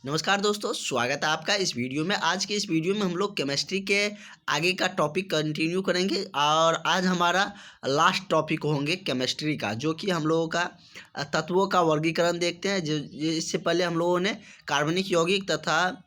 नमस्कार दोस्तों, स्वागत है आपका इस वीडियो में। आज के इस वीडियो में हम लोग केमिस्ट्री के आगे का टॉपिक कंटिन्यू करेंगे और आज हमारा लास्ट टॉपिक होंगे केमिस्ट्री का, जो कि हम लोगों का तत्वों का वर्गीकरण देखते हैं। जो इससे पहले हम लोगों ने कार्बनिक यौगिक तथा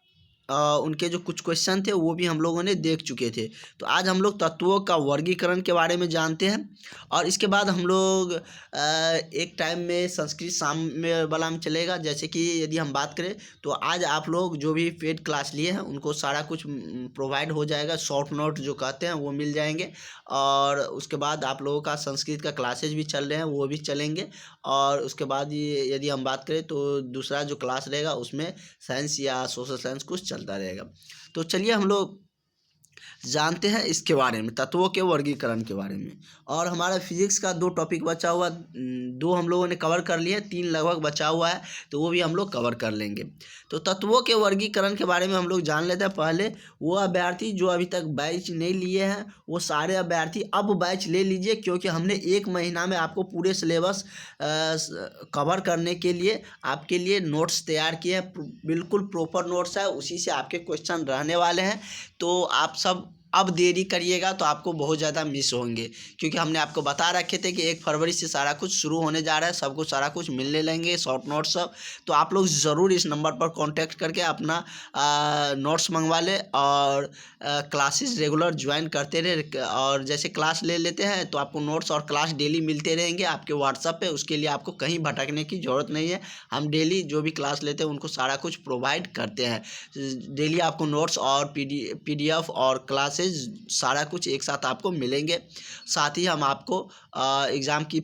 उनके जो कुछ क्वेश्चन थे वो भी हम लोगों ने देख चुके थे। तो आज हम लोग तत्वों का वर्गीकरण के बारे में जानते हैं और इसके बाद हम लोग एक टाइम में संस्कृत शाम में वाला में चलेगा। जैसे कि यदि हम बात करें तो आज आप लोग जो भी पेड क्लास लिए हैं उनको सारा कुछ प्रोवाइड हो जाएगा, शॉर्ट नोट जो कहते हैं वो मिल जाएंगे। और उसके बाद आप लोगों का संस्कृत का क्लासेज भी चल रहे हैं, वो भी चलेंगे। और उसके बाद ये यदि हम बात करें तो दूसरा जो क्लास रहेगा उसमें साइंस या सोशल साइंस कुछ चलता रहेगा। तो चलिए हम लोग जानते हैं इसके बारे में, तत्वों के वर्गीकरण के बारे में। और हमारा फिजिक्स का 2 टॉपिक बचा हुआ, 2 हम लोगों ने कवर कर लिए, 3 लगभग बचा हुआ है, तो वो भी हम लोग कवर कर लेंगे। तो तत्वों के वर्गीकरण के बारे में हम लोग जान लेते हैं। पहले वो अभ्यर्थी जो अभी तक बैच नहीं लिए हैं वो सारे अभ्यर्थी अब बैच ले लीजिए, क्योंकि हमने 1 महीना में आपको पूरे सिलेबस कवर करने के लिए आपके लिए नोट्स तैयार किए हैं। बिल्कुल प्रॉपर नोट्स है, उसी से आपके क्वेश्चन रहने वाले हैं। तो आप सब अब देरी करिएगा तो आपको बहुत ज़्यादा मिस होंगे, क्योंकि हमने आपको बता रखे थे कि 1 फरवरी से सारा कुछ शुरू होने जा रहा है, सबको सारा कुछ मिलने लगेंगे, शॉर्ट नोट्स सब। तो आप लोग ज़रूर इस नंबर पर कांटेक्ट करके अपना नोट्स मंगवा लें और क्लासेस रेगुलर ज्वाइन करते रहे। और जैसे क्लास ले लेते हैं तो आपको नोट्स और क्लास डेली मिलते रहेंगे आपके व्हाट्सएप पे। उसके लिए आपको कहीं भटकने की ज़रूरत नहीं है। हम डेली जो भी क्लास लेते हैं उनको सारा कुछ प्रोवाइड करते हैं। डेली आपको नोट्स और पीडीएफ और क्लासेज सारा कुछ एक साथ आपको मिलेंगे। साथ ही हम आपको एग्ज़ाम की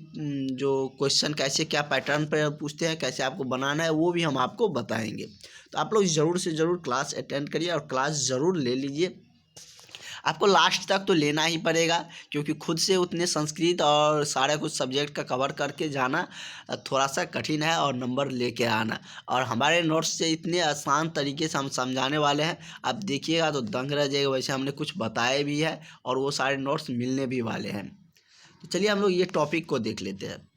जो क्वेश्चन कैसे क्या पैटर्न पर पूछते हैं, कैसे आपको बनाना है, वो भी हम आपको बताएंगे। तो आप लोग ज़रूर से ज़रूर क्लास अटेंड करिए और क्लास ज़रूर ले लीजिए। आपको लास्ट तक तो लेना ही पड़ेगा, क्योंकि खुद से उतने संस्कृत और सारे कुछ सब्जेक्ट का कवर करके जाना थोड़ा सा कठिन है और नंबर लेके आना। और हमारे नोट्स से इतने आसान तरीके से हम समझाने वाले हैं, आप देखिएगा तो दंग रह जाएगा। वैसे हमने कुछ बताए भी है और वो सारे नोट्स मिलने भी वाले हैं। तो चलिए हम लोग ये टॉपिक को देख लेते हैं।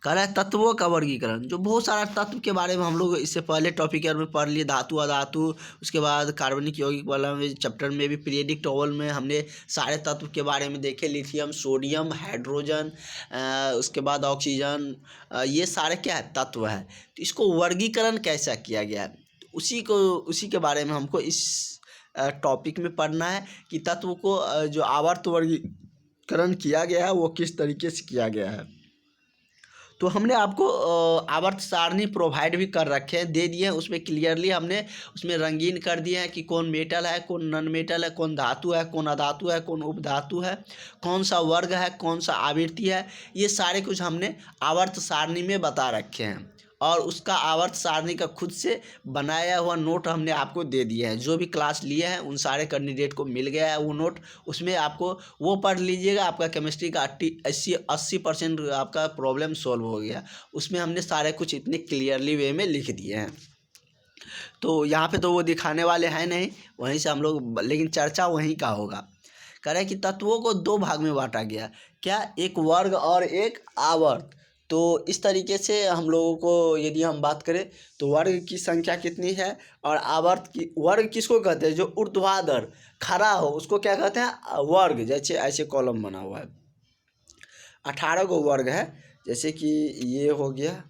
कह रहा है तत्वों का वर्गीकरण। जो बहुत सारा तत्व के बारे में हम लोग इससे पहले टॉपिक में पढ़ लिए, धातु अधातु। उसके बाद कार्बनिक यौगिक वाला में चैप्टर में भी पीरियडिक टेबल में हमने सारे तत्व के बारे में देखे, लिथियम, सोडियम, हाइड्रोजन, उसके बाद ऑक्सीजन। ये सारे क्या है, तत्व है। तो इसको वर्गीकरण कैसा किया गया है, तो उसी के बारे में हमको इस टॉपिक में पढ़ना है कि तत्व को जो आवर्त वर्गीकरण किया गया है वो किस तरीके से किया गया है। तो हमने आपको आवर्त सारणी प्रोवाइड भी कर रखे हैं, दे दिए हैं। उसमें क्लियरली हमने उसमें रंगीन कर दिए हैं कि कौन मेटल है, कौन नॉन मेटल है, कौन धातु है, कौन अधातु है, कौन उपधातु है, कौन सा वर्ग है, कौन सा आवृत्ति है। ये सारे कुछ हमने आवर्त सारणी में बता रखे हैं और उसका आवर्त सारणी का खुद से बनाया हुआ नोट हमने आपको दे दिया है। जो भी क्लास लिए हैं उन सारे कैंडिडेट को मिल गया है वो नोट। उसमें आपको वो पढ़ लीजिएगा, आपका केमिस्ट्री का 80% आपका प्रॉब्लम सॉल्व हो गया। उसमें हमने सारे कुछ इतने क्लियरली वे में लिख दिए हैं। तो यहाँ पे तो वो दिखाने वाले हैं नहीं, वहीं से हम लोग, लेकिन चर्चा वहीं का होगा। कह रहे हैं कि तत्वों को 2 भाग में बांटा गया, क्या, एक वर्ग और एक आवर्त। तो इस तरीके से हम लोगों को यदि हम बात करें तो वर्ग की संख्या कितनी है और आवर्त की। वर्ग किसको कहते हैं, जो ऊर्ध्वाधर खड़ा हो उसको क्या कहते हैं, वर्ग। जैसे ऐसे कॉलम बना हुआ है, 18 गो वर्ग है। जैसे कि ये हो गया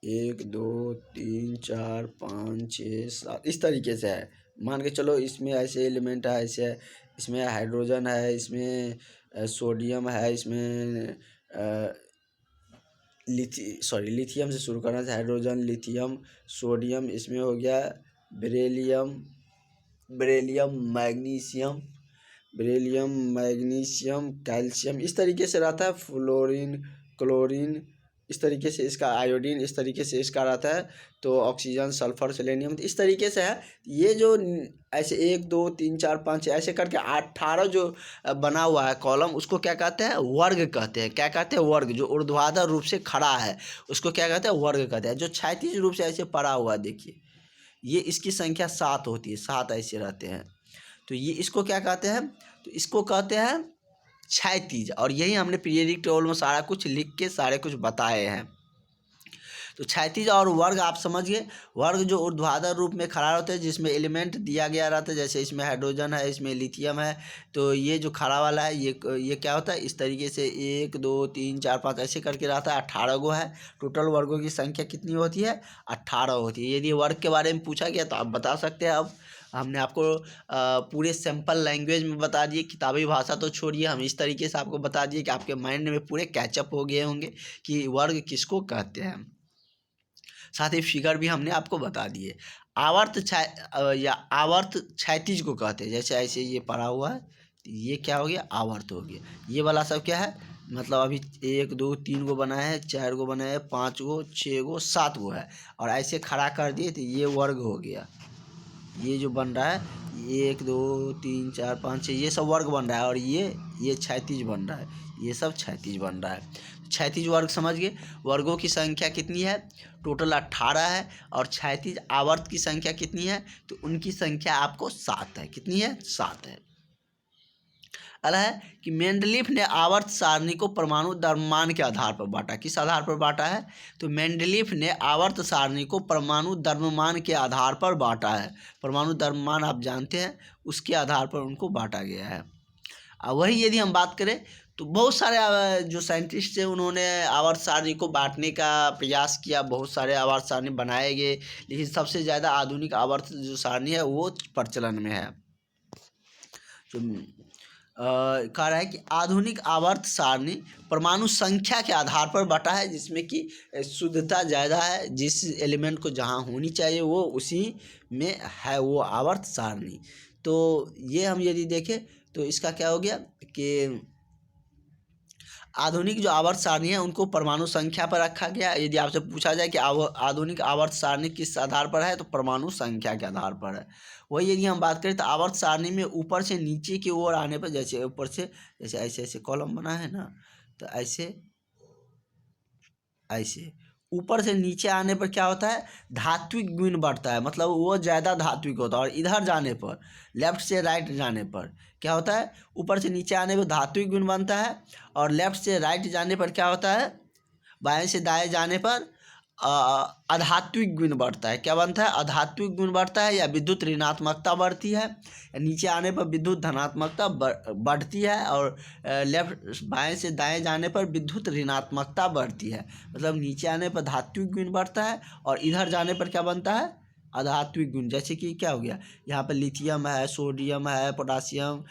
1 2 3 4 5 6 7, इस तरीके से है। मान के चलो इसमें ऐसे एलिमेंट है, ऐसे है, इसमें हाइड्रोजन है, इसमें सोडियम है, इसमें लिथियम से शुरू करना था, हाइड्रोजन, लिथियम, सोडियम, इसमें हो गया बेरिलियम, मैग्नीशियम, कैल्शियम, इस तरीके से रहता है। फ्लोरीन, क्लोरीन, इस तरीके से इसका आयोडीन, इस तरीके से इसका रहता है। तो ऑक्सीजन, सल्फर, सेलेनियम, इस तरीके से है। ये जो ऐसे 1 2 3 4 5 ऐसे करके 18 जो बना हुआ है कॉलम, उसको क्या कहते हैं, वर्ग कहते हैं। क्या कहते हैं, वर्ग। जो ऊर्ध्वाधर रूप से खड़ा है उसको क्या कहते हैं, वर्ग कहते हैं। जो क्षैतिज रूप से ऐसे पड़ा हुआ है, देखिए ये, इसकी संख्या 7 होती है, 7 ऐसे रहते हैं। तो ये इसको क्या कहते हैं, तो इसको कहते हैं क्षैतिज। और यही हमने पीरियडिक टेबल में सारा कुछ लिख के सारे कुछ बताए हैं। तो क्षैतिज और वर्ग आप समझिए। वर्ग जो ऊर्ध्वाधर रूप में खड़ा होता है, जिसमें एलिमेंट दिया गया रहता है, जैसे इसमें हाइड्रोजन है, इसमें लिथियम है, तो ये जो खड़ा वाला है ये क्या होता है, इस तरीके से 1 2 3 4 5 ऐसे करके रहता है। 18 गो है। टोटल वर्गों की संख्या कितनी होती है, 18 होती है। यदि वर्ग के बारे में पूछा गया तो आप बता सकते हैं। अब हमने आपको पूरे सिंपल लैंग्वेज में बता दिए, किताबी भाषा तो छोड़िए, हम इस तरीके से आपको बता दिए कि आपके माइंड में पूरे कैचअप हो गए होंगे कि वर्ग किसको कहते हैं। साथ ही फिगर भी हमने आपको बता दिए। आवर्त या आवर्त क्षैतिज को कहते हैं। जैसे ऐसे ये पड़ा हुआ है, तो ये क्या हो गया, आवर्त हो गया। ये वाला सब क्या है, मतलब अभी 1 2 3 गो बनाए हैं, 4 गो बनाए हैं, 5 गो 6 गो 7 गो है, और ऐसे खड़ा कर दिए तो ये वर्ग हो गया। ये जो बन रहा है 1 2 3 4 5 6 ये सब वर्ग बन रहा है, और ये क्षैतिज बन रहा है, ये सब क्षैतिज बन रहा है। क्षैतिज वर्ग समझ गए। वर्गों की संख्या कितनी है, टोटल 18 है, और क्षैतिज आवर्त की संख्या कितनी है, तो उनकी संख्या आपको 7 है। कितनी है, 7 है। अगला है कि मेंडलीफ ने आवर्त सारणी को परमाणु द्रव्यमान के आधार पर बांटा। किस आधार पर बांटा है, तो मेंडलीफ ने आवर्त सारणी को परमाणु द्रव्यमान के आधार पर बांटा है। परमाणु द्रव्यमान आप जानते हैं, उसके आधार पर उनको बांटा गया है। वही यदि हम बात करें तो बहुत सारे जो साइंटिस्ट थे उन्होंने आवर्त सारणी को बांटने का प्रयास किया, बहुत सारे आवर्त सारणी बनाए गए, लेकिन सबसे ज़्यादा आधुनिक आवर्त जो सारणी है वो प्रचलन में है। तो कह रहा है कि आधुनिक आवर्त सारणी परमाणु संख्या के आधार पर बटा है, जिसमें कि शुद्धता ज़्यादा है, जिस एलिमेंट को जहाँ होनी चाहिए वो उसी में है, वो आवर्त सारणी। तो ये हम यदि देखें तो इसका क्या हो गया कि आधुनिक जो आवर्त सारणी है उनको परमाणु संख्या पर रखा गया। यदि आपसे पूछा जाए कि आधुनिक आवर्त सारणी किस आधार पर है, तो परमाणु संख्या के आधार पर है। वही यदि हम बात करें तो आवर्त सारणी में ऊपर से नीचे की ओर आने पर, जैसे ऊपर से जैसे ऐसे ऐसे कॉलम बना है ना, तो ऐसे ऐसे ऊपर से नीचे आने पर क्या होता है, धात्विक गुण बढ़ता है, मतलब वो ज़्यादा धात्विक होता है। और इधर जाने पर, लेफ्ट से राइट जाने पर क्या होता है, ऊपर से नीचे आने पर धात्विक गुण बनता है, और लेफ्ट से राइट जाने पर क्या होता है, बाएं से दाएं जाने पर अधात्विक गुण बढ़ता है। क्या बनता है, अधात्विक गुण बढ़ता है, या विद्युत ऋणात्मकता बढ़ती है, या नीचे आने पर विद्युत धनात्मकता बढ़ती है, और लेफ्ट बाएं से दाएं जाने पर विद्युत ऋणात्मकता बढ़ती है। मतलब नीचे आने पर धात्विक गुण बढ़ता है, और इधर जाने पर क्या बनता है, अधात्विक गुण। जैसे कि क्या हो गया, यहाँ पर लिथियम है, सोडियम है, पोटासियम,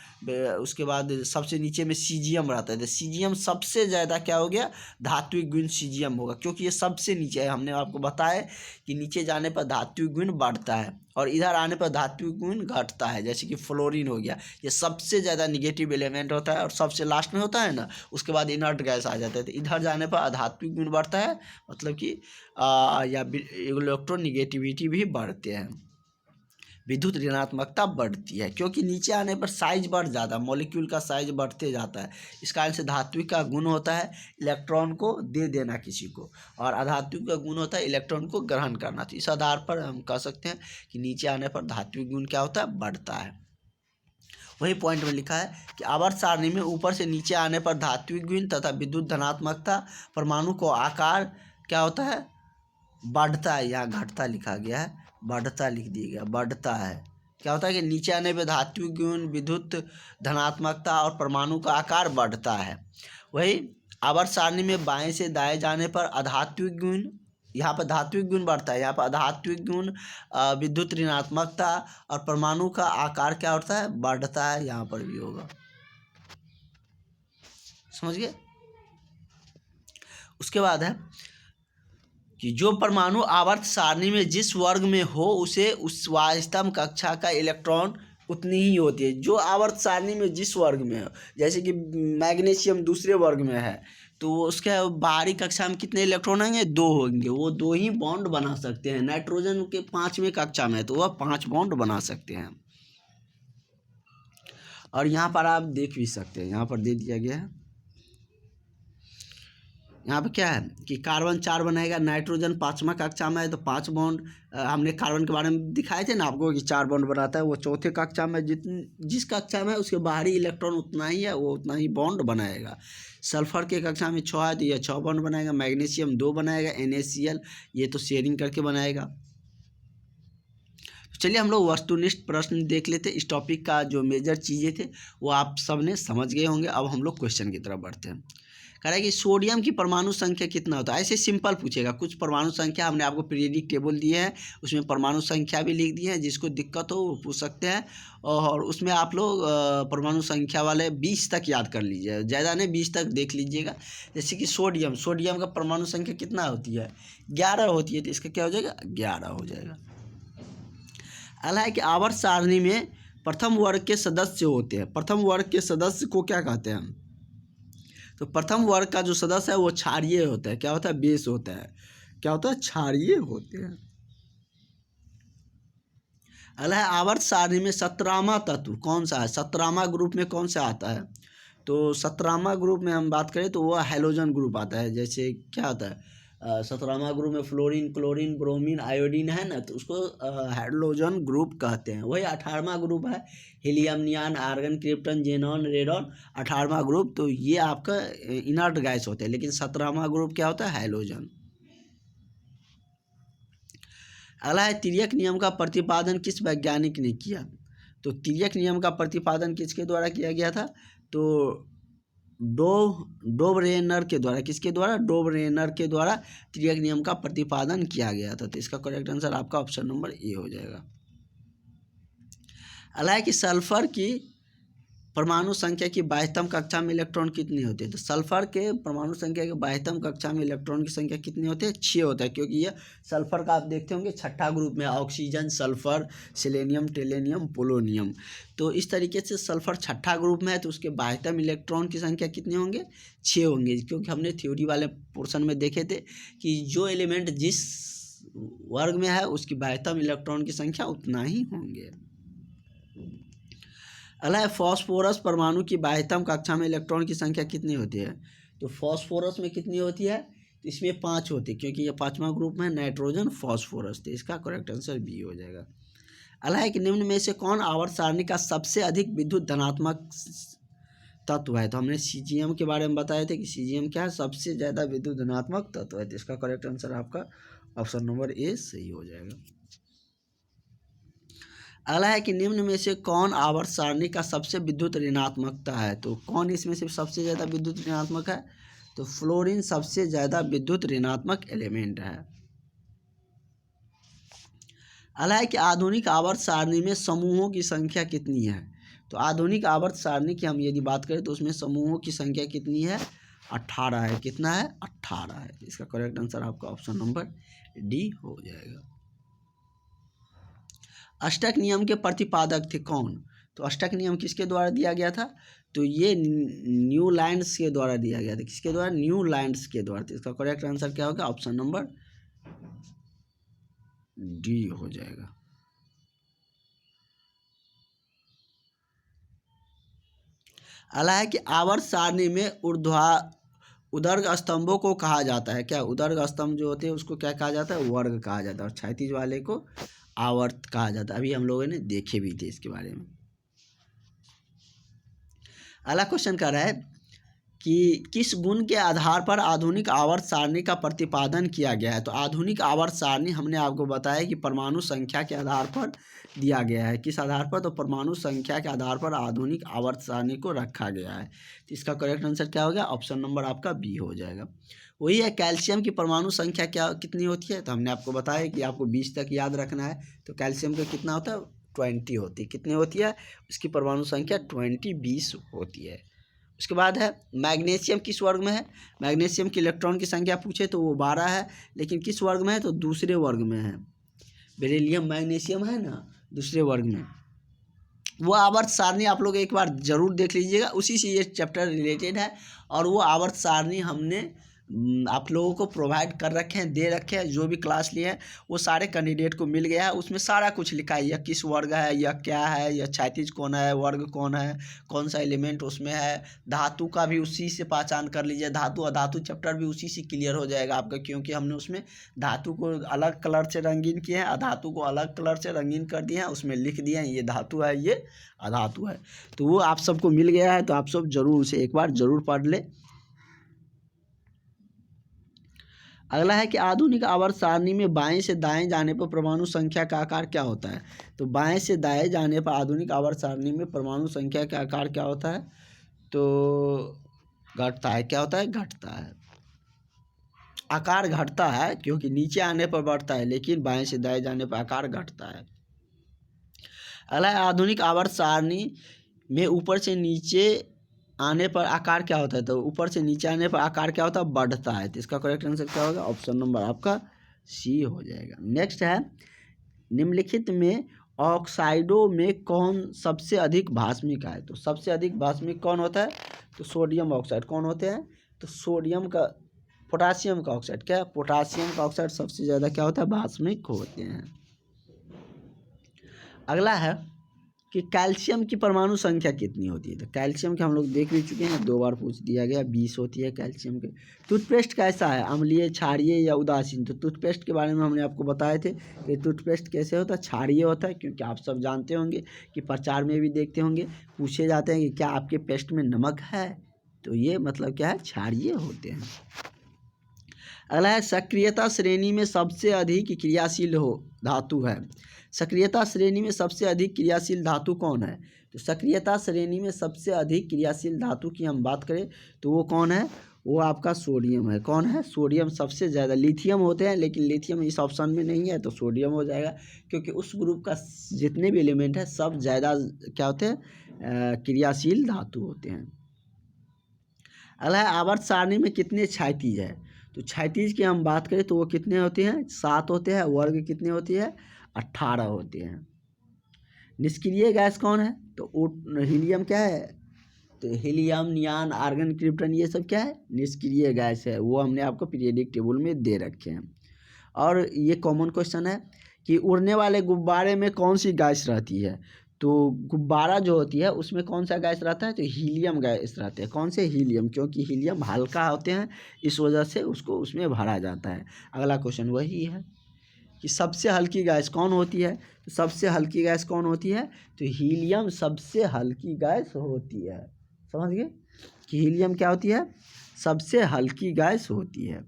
उसके बाद सबसे नीचे में सीजियम रहता है। तो सीजियम सबसे ज़्यादा क्या हो गया, धात्विक गुण सीजियम होगा, क्योंकि ये सबसे नीचे है। हमने आपको बताया कि नीचे जाने पर धात्विक गुण बढ़ता है, और इधर आने पर धात्विक गुण घटता है। जैसे कि फ्लोरीन हो गया, ये सबसे ज़्यादा निगेटिव एलिमेंट होता है, और सबसे लास्ट में होता है ना, उसके बाद इनर्ट गैस आ जाता है। तो इधर जाने पर अधात्विक गुण बढ़ता है, मतलब कि या इलेक्ट्रॉन निगेटिविटी भी बढ़ते हैं, विद्युत ऋणात्मकता बढ़ती है, क्योंकि नीचे आने पर साइज बढ़ जाता है, मॉलिक्यूल का साइज बढ़ते जाता है। इस कारण से धात्विक का गुण होता है इलेक्ट्रॉन को दे देना किसी को, और अधात्विक का गुण होता है इलेक्ट्रॉन को ग्रहण करना। तो इस आधार पर हम कह सकते हैं कि नीचे आने पर धात्विक गुण क्या होता है, बढ़ता है। वही पॉइंट में लिखा है कि आवर्त सारणी में ऊपर से नीचे आने पर धात्विक गुण तथा विद्युत धनात्मकता परमाणु को आकार क्या होता है, बढ़ता है। यहाँ घटता लिखा गया है, बढ़ता लिख दिया गया, बढ़ता है। क्या होता है कि नीचे आने पर धात्विक गुण, विद्युत धनात्मकता और परमाणु का आकार बढ़ता है। वही आवर्त सारणी में बाएं से दाएं जाने पर अधात्विक गुण, यहाँ पर धात्विक गुण बढ़ता है, यहाँ पर अधात्विक गुण, विद्युत ऋणात्मकता और परमाणु का आकार क्या होता है, बढ़ता है। यहाँ पर भी होगा, समझ गए। उसके बाद है कि जो परमाणु आवर्त सारणी में जिस वर्ग में हो उसे उस वास्तव कक्षा का इलेक्ट्रॉन उतनी ही होती है। जो आवर्त सारणी में जिस वर्ग में हो, जैसे कि मैग्नीशियम दूसरे वर्ग में है, तो उसके बाहरी कक्षा में कितने इलेक्ट्रॉन होंगे, 2 होंगे। वो 2 ही बॉन्ड बना सकते हैं। नाइट्रोजन के 5वें कक्षा में तो वह 5 बॉन्ड बना सकते हैं। और यहाँ पर आप देख भी सकते हैं, यहाँ पर दे दिया गया है यहाँ पे क्या है कि कार्बन 4 बनाएगा, नाइट्रोजन 5वां कक्षा में है तो 5 बॉन्ड, हमने कार्बन के बारे में दिखाए थे ना आपको कि 4 बॉन्ड बनाता है, वो चौथे कक्षा में जिस कक्षा में उसके बाहरी इलेक्ट्रॉन उतना ही है, वो उतना ही बॉन्ड बनाएगा। सल्फर के कक्षा में 6 है तो ये 6 बॉन्ड बनाएगा। मैग्नीशियम 2 बनाएगा। NaCl ये तो शेयरिंग करके बनाएगा। चलिए हम लोग वस्तुनिष्ठ प्रश्न देख लेते। इस टॉपिक का जो मेजर चीज़ें थे वो आप सब ने समझ गए होंगे। अब हम लोग क्वेश्चन की तरफ बढ़ते हैं। कह रहा है कि सोडियम की परमाणु संख्या कितना होता है। ऐसे सिंपल पूछेगा, कुछ परमाणु संख्या हमने आपको पीरियडिक टेबल दिए हैं, उसमें परमाणु संख्या भी लिख दिए हैं, जिसको दिक्कत हो वो पूछ सकते हैं। और उसमें आप लोग परमाणु संख्या वाले 20 तक याद कर लीजिए, ज़्यादा नहीं 20 तक देख लीजिएगा। जैसे कि सोडियम का परमाणु संख्या कितना होती है, 11 होती है, तो इसका क्या हो जाएगा, 11 हो जाएगा। अगला है कि आवर्त सारणी में प्रथम वर्ग के सदस्य होते हैं। प्रथम वर्ग के सदस्य को क्या कहते हैं, तो प्रथम वर्ग का जो सदस्य है वो क्षारीय होता है। क्या होता है, बेस होता है। क्या होता है, क्षारीय होते हैं। अगला है आवर्त सारणी में 17वां तत्व कौन सा है, 17वां ग्रुप में कौन सा आता है, तो 17वां ग्रुप में हम बात करें तो वो हैलोजन ग्रुप आता है। जैसे क्या होता है 17वां ग्रुप में फ्लोरीन, क्लोरीन, ब्रोमीन, आयोडीन है ना, तो उसको हैलोजन ग्रुप कहते हैं। वही 18वां ग्रुप है helium, neon, argon, krypton, xenon, radon, 18वां ग्रुप। तो ये आपका इनर्ट गैस होते हैं, लेकिन 17वां ग्रुप क्या होता है, हैलोजन। अगला है तिर्यक नियम का प्रतिपादन किस वैज्ञानिक ने किया, तो तिर्यक नियम का प्रतिपादन किसके द्वारा किया गया था, तो डोबरेनर के द्वारा। किसके द्वारा, डोबरेनर के द्वारा तिर्यक नियम का प्रतिपादन किया गया था। तो इसका करेक्ट आंसर आपका ऑप्शन नंबर ए हो जाएगा। अगला है कि सल्फर की परमाणु संख्या की 22वीं कक्षा में इलेक्ट्रॉन कितने होते हैं, तो सल्फर के परमाणु संख्या की 22वीं कक्षा में इलेक्ट्रॉन की संख्या कितने होते हैं, 6 होता है। क्योंकि ये सल्फर का आप देखते होंगे छठा ग्रुप में ऑक्सीजन, सल्फर, सेलेनियम, टेलेनियम, पोलोनियम। तो इस तरीके से सल्फर छठा ग्रुप में है तो उसके 22वें इलेक्ट्रॉन की संख्या कितने होंगे, 6 होंगे। क्योंकि हमने थ्योरी वाले पोर्शन में देखे थे कि जो एलिमेंट जिस वर्ग में है उसकी 22वें इलेक्ट्रॉन की संख्या उतना ही होंगे। अगला है फॉस्फोरस परमाणु की 22वीं कक्षा में इलेक्ट्रॉन की संख्या कितनी होती है, तो फॉस्फोरस में कितनी होती है, तो इसमें 5 होती है। क्योंकि ये 5वां ग्रुप में नाइट्रोजन, फॉस्फोरस, तो इसका करेक्ट आंसर बी हो जाएगा। अगला है कि निम्न में से कौन आवर्त सारणी का सबसे अधिक विद्युत धनात्मक तत्व है, तो हमने सीजीएम के बारे में बताए थे कि सीजीएम क्या है, सबसे ज़्यादा विद्युत धनात्मक तत्व है। तो इसका करेक्ट आंसर आपका ऑप्शन नंबर ए सही हो जाएगा। अगला है कि निम्न में से कौन आवर्त सारणी का सबसे विद्युत ऋणात्मकता है, तो कौन इसमें से सबसे ज़्यादा विद्युत ऋणात्मक है, तो फ्लोरीन सबसे ज़्यादा विद्युत ऋणात्मक एलिमेंट है। अगला है कि आधुनिक आवर्त सारणी में समूहों की संख्या कितनी है, तो आधुनिक आवर्त सारणी की हम यदि बात करें तो उसमें समूहों की संख्या कितनी है, 18 है। कितना है, 18 है। इसका करेक्ट आंसर आपका ऑप्शन नंबर डी हो जाएगा। अष्टक नियम के प्रतिपादक थे कौन, तो अष्टक नियम किसके द्वारा दिया गया था, तो ये न्यूलैंड्स के द्वारा दिया गया था। किसके द्वारा, न्यूलैंड्स के द्वारा। तो इसका करेक्ट आंसर क्या होगा, ऑप्शन नंबर डी हो जाएगा। अगला है कि आवर्त सारणी में उदर्ग स्तंभों को कहा जाता है, क्या उदर्ग स्तंभ जो होते हैं उसको क्या कहा जाता है, वर्ग कहा जाता है। और क्षैतिज वाले को आवर्त कहा जाता है। अभी हम लोगों ने देखे भी थे इसके बारे में। अगला क्वेश्चन कर रहा है कि किस गुण के आधार पर आधुनिक आवर्त सारणी का प्रतिपादन किया गया है, तो आधुनिक आवर्त सारणी हमने आपको बताया कि परमाणु संख्या के आधार पर दिया गया है। किस आधार पर, तो परमाणु संख्या के आधार पर आधुनिक आवर्त सारणी को रखा गया है। तो इसका करेक्ट आंसर क्या हो गया, ऑप्शन नंबर आपका बी हो जाएगा। वही है कैल्शियम की परमाणु संख्या कितनी होती है, तो हमने आपको बताया कि आपको 20 तक याद रखना है। तो कैल्शियम का कितना होता है, 20 होती है। कितनी होती है, उसकी परमाणु संख्या 20 होती है। उसके बाद है मैग्नीशियम किस वर्ग में है, मैग्नीशियम की इलेक्ट्रॉन की संख्या पूछे तो वो 12 है, लेकिन किस वर्ग में है, तो दूसरे वर्ग में है। बेरिलियम मैग्नीशियम है ना, दूसरे वर्ग में। वो आवर्त सारणी आप लोग एक बार जरूर देख लीजिएगा, उसी से ये चैप्टर रिलेटेड है। और वो आवर्त सारणी हमने आप लोगों को प्रोवाइड कर रखे हैं, दे रखे हैं। जो भी क्लास लिए हैं वो सारे कैंडिडेट को मिल गया है। उसमें सारा कुछ लिखा है, यह किस वर्ग है, यह क्या है, यह क्षैतिज कौन है, वर्ग कौन है, कौन सा एलिमेंट उसमें है। धातु का भी उसी से पहचान कर लीजिए। धातु अधातु चैप्टर भी उसी से क्लियर हो जाएगा आपका, क्योंकि हमने उसमें धातु को अलग कलर से रंगीन किए हैं, अधातु को अलग कलर से रंगीन कर दिए हैं। उसमें लिख दिए हैं ये धातु है, ये अधातु है। तो वो आप सबको मिल गया है, तो आप सब जरूर उसे एक बार जरूर पढ़ ले। अगला है कि आधुनिक आवर्त सारणी में बाएं से दाएं जाने पर परमाणु संख्या का आकार क्या होता है। तो बाएं से दाएं जाने पर आधुनिक आवर्त सारणी में परमाणु संख्या का आकार क्या होता है, तो घटता है। क्या होता है, घटता है। आकार घटता है, क्योंकि नीचे आने पर बढ़ता है, लेकिन बाएं से दाएं जाने पर आकार घटता है। अगला है आधुनिक आवर्त सारणी में ऊपर से नीचे आने पर आकार क्या होता है। तो ऊपर से नीचे आने पर आकार क्या होता है, बढ़ता है। तो इसका करेक्ट आंसर क्या होगा, ऑप्शन नंबर आपका सी हो जाएगा। नेक्स्ट है, निम्नलिखित में ऑक्साइडों में कौन सबसे अधिक भास्मिक है। तो सबसे अधिक भास्मिक कौन होता है, तो सोडियम ऑक्साइड। कौन होते हैं, तो सोडियम का, पोटासियम का ऑक्साइड। क्या, पोटासियम का ऑक्साइड सबसे ज़्यादा क्या होता है, भास्मिक होते हैं। अगला है कि कैल्शियम की परमाणु संख्या कितनी होती है। तो कैल्शियम के हम लोग देख भी चुके हैं, 2 बार पूछ दिया गया, 20 होती है कैल्शियम के। टूथपेस्ट कैसा है, अम्लीय, क्षारीय या उदासीन। तो टूथपेस्ट के बारे में हमने आपको बताए थे कि टूथपेस्ट कैसे होता है, क्षारीय होता है, क्योंकि आप सब जानते होंगे कि प्रचार में भी देखते होंगे, पूछे जाते हैं कि क्या आपके पेस्ट में नमक है, तो ये मतलब क्या है, क्षारीय होते हैं। अगला है, सक्रियता श्रेणी में सबसे अधिक क्रियाशील धातु है। सक्रियता श्रेणी में सबसे अधिक क्रियाशील धातु कौन है। तो सक्रियता श्रेणी में सबसे अधिक क्रियाशील धातु की हम बात करें तो वो कौन है, वो आपका सोडियम है। कौन है, सोडियम सबसे ज़्यादा। लिथियम होते हैं, लेकिन लिथियम इस ऑप्शन में नहीं है, तो सोडियम हो जाएगा, क्योंकि उस ग्रुप का जितने भी एलिमेंट है सब ज़्यादा क्या होते हैं, क्रियाशील धातु होते हैं। अगला है, आवर्त सारणी में कितने क्षैतिज है। तो क्षैतिज की हम बात करें तो वो कितने होते हैं, 7 होते हैं। वर्ग कितने होती है, 18 होते हैं। निष्क्रिय गैस कौन है, तो हीलियम क्या है, तो हीलियम, नियान, आर्गन, क्रिप्टन, ये सब क्या है, निष्क्रिय गैस है। वो हमने आपको पीरियडिक टेबल में दे रखे हैं। और ये कॉमन क्वेश्चन है कि उड़ने वाले गुब्बारे में कौन सी गैस रहती है। तो गुब्बारा जो होती है उसमें कौन सा गैस रहता है, तो हीलियम गैस रहते हैं। कौन से, हीलियम, क्योंकि हीलियम हल्का होते हैं, इस वजह से उसको उसमें भरा जाता है। अगला क्वेश्चन वही है कि सबसे हल्की गैस कौन होती है। तो सबसे हल्की गैस कौन होती है, तो हीलियम सबसे हल्की गैस होती है। समझ गए कि हीलियम क्या होती है, सबसे हल्की गैस होती है।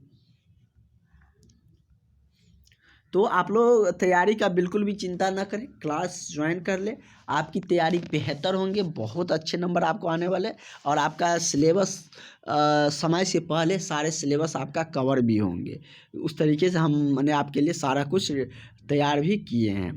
तो आप लोग तैयारी का बिल्कुल भी चिंता ना करें, क्लास ज्वाइन कर ले, आपकी तैयारी बेहतर होंगे, बहुत अच्छे नंबर आपको आने वाले, और आपका सिलेबस समय से पहले सारे सिलेबस आपका कवर भी होंगे। उस तरीके से हमने आपके लिए सारा कुछ तैयार भी किए हैं,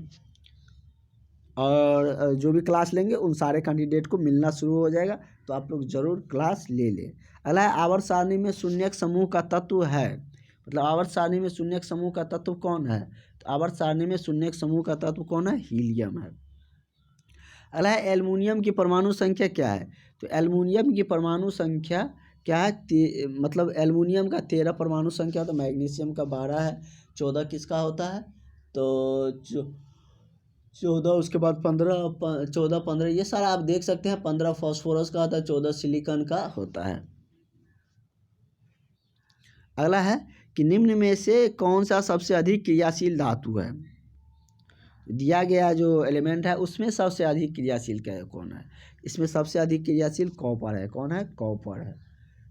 और जो भी क्लास लेंगे उन सारे कैंडिडेट को मिलना शुरू हो जाएगा, तो आप लोग ज़रूर क्लास ले लें। अगला, आवर्त सारणी में शून्यक समूह का तत्व है। मतलब आवर्त सारणी में शून्यक समूह का तत्व कौन है, तो आवर्त सारणी में शून्यक समूह का तत्व कौन है, हीलियम है। अगला है, एल्युमिनियम की परमाणु संख्या क्या है। तो एल्युमिनियम की परमाणु संख्या क्या है, मतलब एल्युमिनियम का 13 परमाणु संख्या, तो मैग्नीशियम का 12 है। 14 किसका होता है, तो 14, उसके बाद 15, 14, 15, ये सारा आप देख सकते हैं। 15 फास्फोरस का होता है, 14 सिलिकॉन का होता है। अगला है कि निम्न में से कौन सा सबसे अधिक क्रियाशील धातु है। दिया गया जो एलिमेंट है उसमें सबसे अधिक क्रियाशील क्या है, कौन है। इसमें सबसे अधिक क्रियाशील कॉपर है। कौन है, कॉपर है।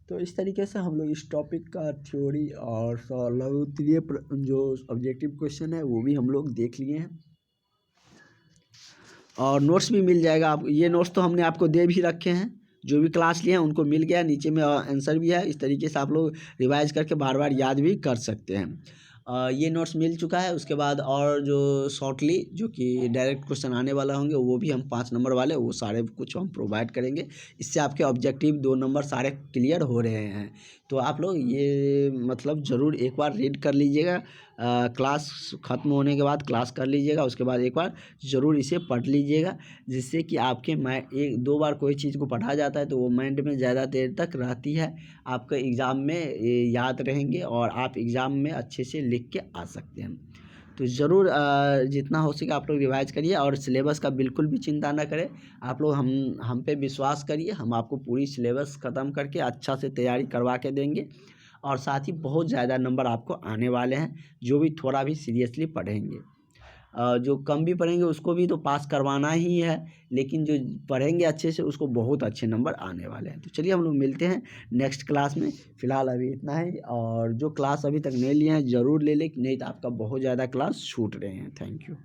तो इस तरीके से हम लोग इस टॉपिक का थ्योरी और लघुत्तरीय जो ऑब्जेक्टिव क्वेश्चन है वो भी हम लोग देख लिए हैं, और नोट्स भी मिल जाएगा। आप ये नोट्स तो हमने आपको दे भी रखे हैं, जो भी क्लास लिए हैं उनको मिल गया, नीचे में आंसर भी है। इस तरीके से आप लोग रिवाइज करके बार बार याद भी कर सकते हैं। ये नोट्स मिल चुका है। उसके बाद और जो शॉर्टली जो कि डायरेक्ट क्वेश्चन आने वाला होंगे वो भी हम 5 नंबर वाले वो सारे कुछ हम प्रोवाइड करेंगे। इससे आपके ऑब्जेक्टिव 2 नंबर सारे क्लियर हो रहे हैं। तो तो आप लोग ये मतलब ज़रूर एक बार रीड कर लीजिएगा। क्लास ख़त्म होने के बाद क्लास कर लीजिएगा, उसके बाद एक बार ज़रूर इसे पढ़ लीजिएगा, जिससे कि आपके एक दो बार कोई चीज़ को पढ़ा जाता है तो वो माइंड में ज़्यादा देर तक रहती है, आपका एग्ज़ाम में ये याद रहेंगे और आप एग्ज़ाम में अच्छे से लिख के आ सकते हैं। तो ज़रूर जितना हो सके आप लोग रिवाइज करिए और सिलेबस का बिल्कुल भी चिंता ना करें। आप लोग हम पे विश्वास करिए, हम आपको पूरी सिलेबस ख़त्म करके अच्छा से तैयारी करवा के देंगे और साथ ही बहुत ज़्यादा नंबर आपको आने वाले हैं, जो भी थोड़ा भी सीरियसली पढ़ेंगे। जो कम भी पढ़ेंगे उसको भी तो पास करवाना ही है, लेकिन जो पढ़ेंगे अच्छे से उसको बहुत अच्छे नंबर आने वाले हैं। तो चलिए हम लोग मिलते हैं नेक्स्ट क्लास में। फ़िलहाल अभी इतना ही, और जो क्लास अभी तक नहीं लिए हैं ज़रूर ले लें, नहीं तो आपका बहुत ज़्यादा क्लास छूट रहे हैं। Thank you.